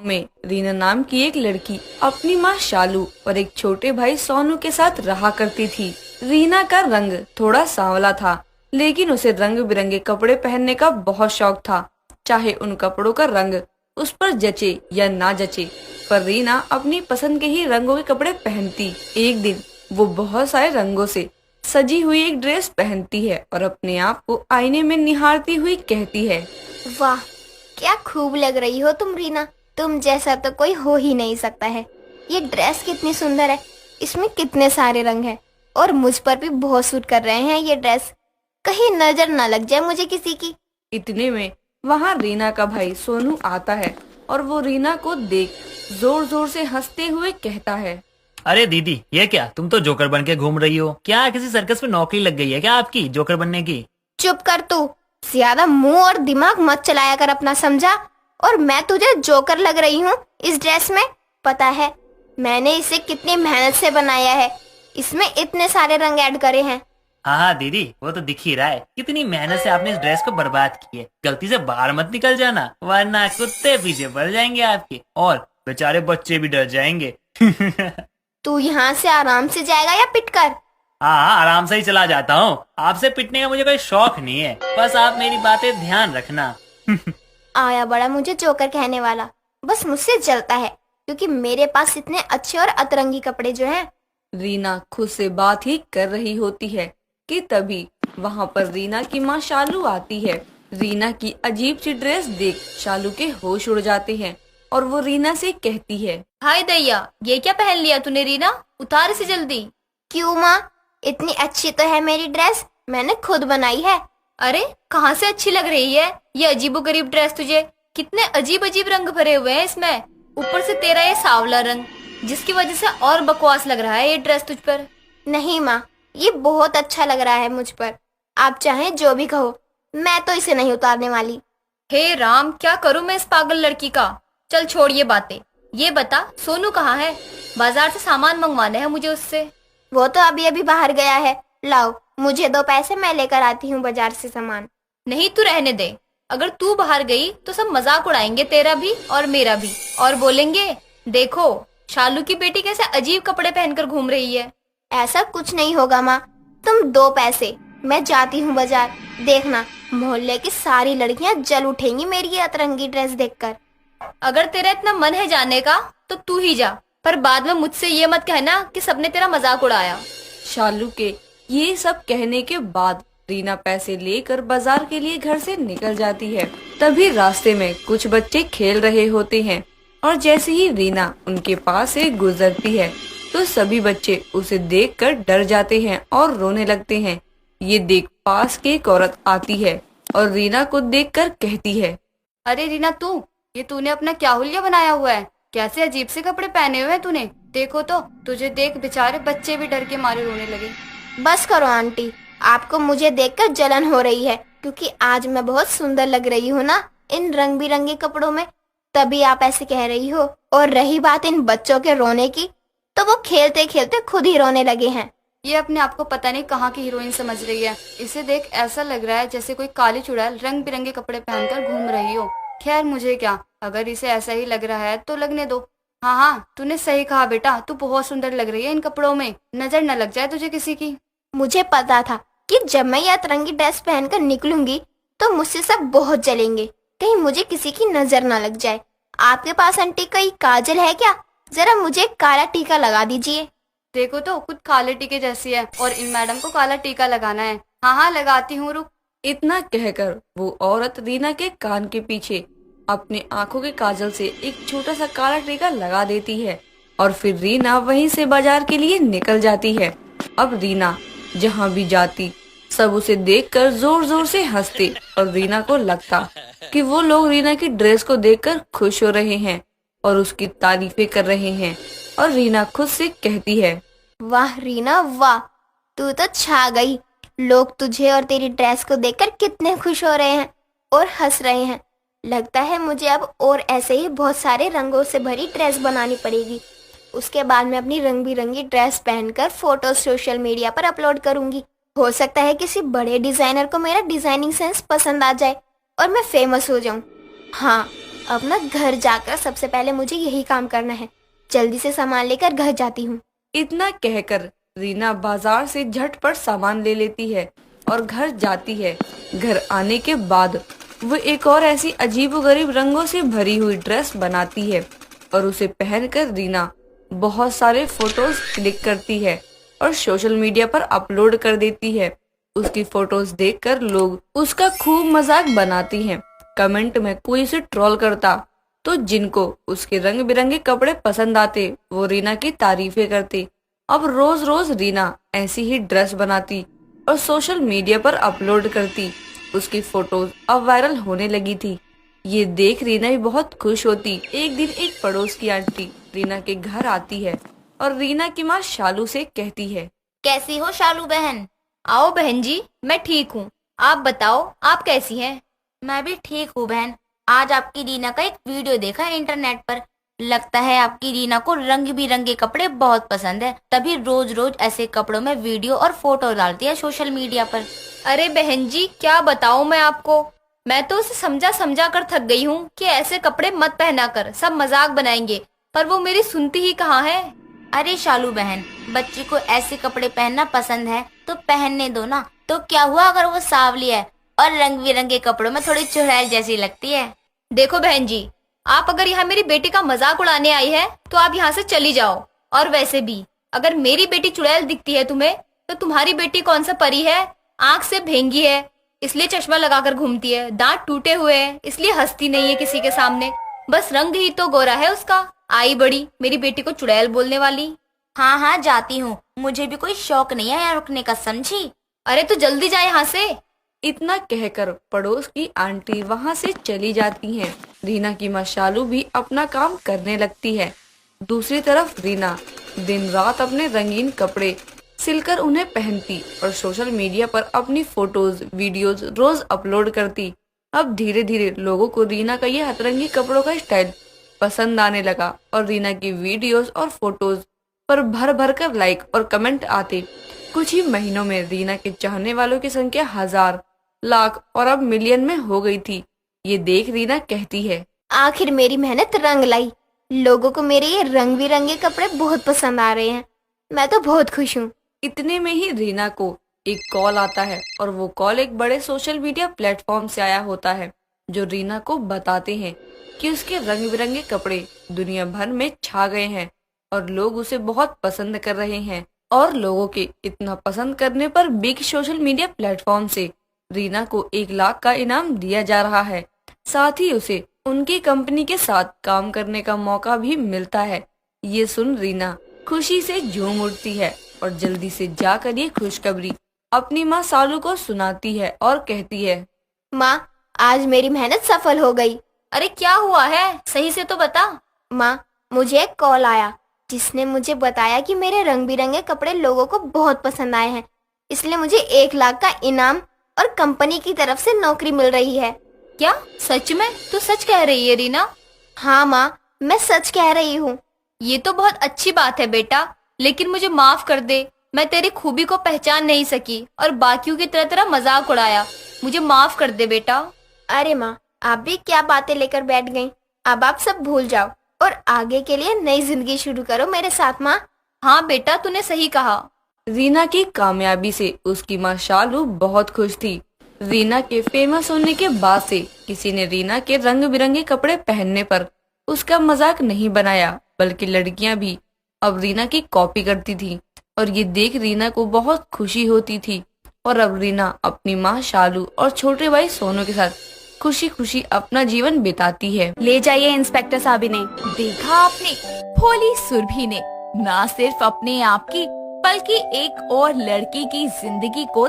में रीना नाम की एक लड़की अपनी माँ शालू और एक छोटे भाई सोनू के साथ रहा करती थी। रीना का रंग थोड़ा सांवला था, लेकिन उसे रंग बिरंगे कपड़े पहनने का बहुत शौक था। चाहे उन कपड़ों का रंग उस पर जचे या ना जचे, पर रीना अपनी पसंद के ही रंगों के कपड़े पहनती। एक दिन वो बहुत सारे रंगों से सजी हुई एक ड्रेस पहनती है और अपने आप को आईने में निहारती हुई कहती है, वाह, क्या खूब लग रही हो तुम रीना। तुम जैसा तो कोई हो ही नहीं सकता है। ये ड्रेस कितनी सुंदर है, इसमें कितने सारे रंग हैं और मुझ पर भी बहुत सूट कर रहे हैं ये ड्रेस। कहीं नजर ना लग जाए मुझे किसी की। इतने में वहाँ रीना का भाई सोनू आता है और वो रीना को देख जोर जोर से हंसते हुए कहता है, अरे दीदी, ये क्या, तुम तो जोकर बन के घूम रही हो? क्या किसी सर्कस में नौकरी लग गई है क्या आपकी जोकर बनने की? चुप कर तू, ज्यादा मुंह और दिमाग मत चलाया कर अपना, समझा? और मैं तुझे जोकर लग रही हूँ इस ड्रेस में? पता है मैंने इसे कितनी मेहनत से बनाया है। इसमें इतने सारे रंग ऐड करे हैं। हाँ हाँ दीदी, वो तो दिख ही रहा है कितनी मेहनत से आपने इस ड्रेस को बर्बाद की है। गलती से बाहर मत निकल जाना, वरना कुत्ते पीछे पड़ जाएंगे आपके और बेचारे बच्चे भी डर जाएंगे। तू यहाँ से आराम से जाएगा या पिट कर? हाँ हाँ, आराम से ही चला जाता हूँ। आपसे पिटने का मुझे कोई शौक नहीं है, बस आप मेरी बातें ध्यान रखना। आया बड़ा मुझे जोकर कहने वाला। बस मुझसे जलता है क्योंकि मेरे पास इतने अच्छे और अतरंगी कपड़े जो हैं। रीना खुद से बात ही कर रही होती है कि तभी वहाँ पर रीना की माँ शालू आती है। रीना की अजीब सी ड्रेस देख शालू के होश उड़ जाते हैं और वो रीना से कहती है, हाय दैया, ये क्या पहन लिया तूने रीना? उतार इसे जल्दी। क्यों माँ, इतनी अच्छी तो है मेरी ड्रेस, मैंने खुद बनाई है। अरे कहाँ से अच्छी लग रही है ये अजीबोगरीब ड्रेस तुझे? कितने अजीब अजीब रंग भरे हुए हैं इसमें, ऊपर से तेरा ये सांवला रंग, जिसकी वजह से और बकवास लग रहा है ये ड्रेस तुझ पर। नहीं माँ, ये बहुत अच्छा लग रहा है मुझ पर। आप चाहें जो भी कहो, मैं तो इसे नहीं उतारने वाली। हे राम, क्या करूं मैं इस पागल लड़की का। चल छोड़ ये बातें, ये बता सोनू कहाँ है? बाजार से सामान मंगवाने हैं मुझे उससे। वो तो अभी अभी बाहर गया है। लाओ मुझे दो पैसे, मैं लेकर आती हूँ बाजार से सामान। नहीं, तू रहने दे। अगर तू बाहर गई तो सब मजाक उड़ाएंगे, तेरा भी और मेरा भी, और बोलेंगे देखो शालू की बेटी कैसे अजीब कपड़े पहनकर घूम रही है। ऐसा कुछ नहीं होगा माँ, तुम दो पैसे, मैं जाती हूँ बाजार। देखना मोहल्ले की सारी लड़कियाँ जल उठेंगी मेरी ये अतरंगी ड्रेस देखकर। अगर तेरा इतना मन है जाने का तो तू ही जा, पर बाद में मुझसे ये मत कहना कि सबने तेरा मजाक उड़ाया। शालू के ये सब कहने के बाद रीना पैसे लेकर बाजार के लिए घर से निकल जाती है। तभी रास्ते में कुछ बच्चे खेल रहे होते हैं और जैसे ही रीना उनके पास से गुजरती है तो सभी बच्चे उसे देखकर डर जाते हैं और रोने लगते हैं। ये देख पास की एक औरत आती है और रीना को देखकर कहती है, अरे रीना, ये तूने अपना क्या हुलिया बनाया हुआ है? कैसे अजीब से कपड़े पहने हुए हैं तूने? देखो तो, तुझे देख बेचारे बच्चे भी डर के मारे रोने लगे। बस करो आंटी, आपको मुझे देखकर जलन हो रही है क्योंकि आज मैं बहुत सुंदर लग रही हूँ ना इन रंग बिरंगे कपड़ों में, तभी आप ऐसे कह रही हो। और रही बात इन बच्चों के रोने की, तो वो खेलते खेलते खुद ही रोने लगे हैं। ये अपने आप को पता नहीं कहाँ की हीरोइन समझ रही है। इसे देख ऐसा लग रहा है जैसे कोई काली चुड़ैल रंग बिरंगे कपड़े पहनकर घूम रही हो। खैर मुझे क्या, अगर इसे ऐसा ही लग रहा है तो लगने दो। हाँ हाँ, तूने सही कहा बेटा, तू बहुत सुंदर लग रही है इन कपड़ों में, नजर न लग जाए तुझे किसी की। मुझे पता था कि जब मैं यह अतरंगी ड्रेस पहनकर निकलूंगी तो मुझसे सब बहुत जलेंगे, कहीं मुझे किसी की नजर ना लग जाए। आपके पास आंटी कोई काजल है क्या? जरा मुझे काला टीका लगा दीजिए। देखो तो, खुद काले टीके जैसी है और इन मैडम को काला टीका लगाना है। हाँ हाँ लगाती हूँ, रुक। इतना कहकर वो औरत रीना के कान के पीछे अपने आंखों के काजल से एक छोटा सा काला टीका लगा देती है और फिर रीना वहीं से बाजार के लिए निकल जाती है। अब रीना जहाँ भी जाती सब उसे देखकर जोर जोर से हंसते और रीना को लगता कि वो लोग रीना की ड्रेस को देखकर खुश हो रहे हैं और उसकी तारीफें कर रहे हैं। और रीना खुद से कहती है, वाह रीना वाह, तू तो छा गई। लोग तुझे और तेरी ड्रेस को देखकर कितने खुश हो रहे हैं और हंस रहे हैं। लगता है मुझे अब और ऐसे ही बहुत सारे रंगों से भरी ड्रेस बनानी पड़ेगी। उसके बाद मैं अपनी रंग बिरंगी ड्रेस पहनकर फोटो सोशल मीडिया पर अपलोड करूंगी। हो सकता है किसी बड़े डिजाइनर को मेरा डिजाइनिंग सेंस पसंद आ जाए और मैं फेमस हो जाऊं। हाँ, अब ना घर जाकर सबसे पहले मुझे यही काम करना है। जल्दी से सामान लेकर घर जाती हूँ। इतना कहकर रीना बाजार से झटपट सामान ले लेती है और घर जाती है। घर आने के बाद वो एक और ऐसी अजीबोगरीब रंगों से भरी हुई ड्रेस बनाती है और उसे पहनकर रीना बहुत सारे फोटोज क्लिक करती है और सोशल मीडिया पर अपलोड कर देती है। उसकी फोटोज देखकर लोग उसका खूब मजाक बनाती हैं। कमेंट में कोई उसे ट्रोल करता तो जिनको उसके रंग बिरंगे कपड़े पसंद आते वो रीना की तारीफें करते। अब रोज रोज रीना ऐसी ही ड्रेस बनाती और सोशल मीडिया पर अपलोड करती। उसकी फोटोज अब वायरल होने लगी थी। ये देख रीना भी बहुत खुश होती। एक दिन एक पड़ोस की आंटी रीना के घर आती है और रीना की माँ शालू से कहती है, कैसी हो शालू बहन? आओ बहन जी, मैं ठीक हूँ। आप बताओ, आप कैसी हैं? मैं भी ठीक हूँ बहन। आज आपकी रीना का एक वीडियो देखा है इंटरनेट पर। लगता है आपकी रीना को रंग बिरंगे कपड़े बहुत पसंद है, तभी रोज रोज ऐसे कपड़ों में वीडियो और फोटो डालती है सोशल मीडिया पर। अरे बहन जी, क्या बताऊँ मैं आपको। मैं तो उसे समझा समझा कर थक गई हूँ कि ऐसे कपड़े मत पहना कर, सब मजाक बनाएंगे, पर वो मेरी सुनती ही कहाँ है। अरे शालू बहन, बच्ची को ऐसे कपड़े पहनना पसंद है तो पहनने दो ना। तो क्या हुआ अगर वो सांवली है और रंग बिरंगे कपड़ों में थोड़ी चुड़ैल जैसी लगती है? देखो बहन जी, आप अगर यहाँ मेरी बेटी का मजाक उड़ाने आई है तो आप यहाँ से चली जाओ। और वैसे भी अगर मेरी बेटी चुड़ैल दिखती है तुम्हें, तो तुम्हारी बेटी कौन सा परी है? आंख से भेंगी है इसलिए चश्मा लगाकर घूमती है, दांत टूटे हुए हैं इसलिए हंसती नहीं है किसी के सामने, बस रंग ही तो गोरा है उसका। आई बड़ी मेरी बेटी को चुड़ैल बोलने वाली। हाँ हाँ जाती हूँ, मुझे भी कोई शौक नहीं है यहाँ रुकने का, समझी? अरे तो जल्दी जाए यहाँ से। इतना कहकर पड़ोस की आंटी वहां से चली जाती हैं। रीना की माँ शालू भी अपना काम करने लगती है। दूसरी तरफ रीना दिन रात अपने रंगीन कपड़े सिलकर उन्हें पहनती और सोशल मीडिया पर अपनी फोटोज वीडियोज रोज अपलोड करती। अब धीरे धीरे लोगों को रीना का ये हथरंगी कपड़ों का स्टाइल पसंद आने लगा और रीना की वीडियोज और फोटोज पर भर भर कर लाइक और कमेंट आते। कुछ ही महीनों में रीना के चाहने वालों की संख्या 1000, लाख और अब मिलियन में हो गई थी। ये देख रीना कहती है, आखिर मेरी मेहनत रंग लाई। लोगों को मेरे ये रंग बिरंगे कपड़े बहुत पसंद आ रहे हैं। मैं तो बहुत खुश हूँ। इतने में ही रीना को एक कॉल आता है और वो कॉल एक बड़े सोशल मीडिया प्लेटफॉर्म से आया होता है जो रीना को बताते हैं कि उसके रंग बिरंगे कपड़े दुनिया भर में छा गए हैं और लोग उसे बहुत पसंद कर रहे हैं। और लोगों के इतना पसंद करने पर बिग सोशल मीडिया प्लेटफॉर्म से रीना को 1 लाख का इनाम दिया जा रहा है। साथ ही उसे उनकी कंपनी के साथ काम करने का मौका भी मिलता है। ये सुन रीना खुशी से झूम उठती है और जल्दी से जाकर ये खुशखबरी अपनी माँ शालू को सुनाती है और कहती है, माँ, आज मेरी मेहनत सफल हो गई। अरे क्या हुआ है, सही से तो बता। माँ, मुझे एक कॉल आया जिसने मुझे बताया कि मेरे रंग बिरंगे कपड़े लोगों को बहुत पसंद आए हैं, इसलिए मुझे 1 लाख का इनाम और कंपनी की तरफ से नौकरी मिल रही है। क्या सच में? तू सच कह रही है रीना? हाँ माँ, मैं सच कह रही हूँ। ये तो बहुत अच्छी बात है बेटा, लेकिन मुझे माफ कर दे, मैं तेरी खूबी को पहचान नहीं सकी और बाकियों की तरह तेरा मजाक उड़ाया। मुझे माफ कर दे बेटा। अरे माँ, आप भी क्या बातें लेकर बैठ गईं? अब आप सब भूल जाओ और आगे के लिए नई जिंदगी शुरू करो मेरे साथ माँ। हाँ बेटा, तूने सही कहा। रीना की कामयाबी से उसकी माँ शालू बहुत खुश थी। रीना के फेमस होने के बाद से किसी ने रीना के रंग बिरंगे कपड़े पहनने पर उसका मजाक नहीं बनाया, बल्कि लड़कियां भी अब रीना की कॉपी करती थी और ये देख रीना को बहुत खुशी होती थी। और अब रीना अपनी माँ शालू और छोटे भाई सोनू के साथ खुशी खुशी अपना जीवन बिताती है। ले जाइए इंस्पेक्टर साहब ने। देखा आपने, भोली सुरभि ने न सिर्फ अपने आप की बल्कि एक और लड़की की जिंदगी को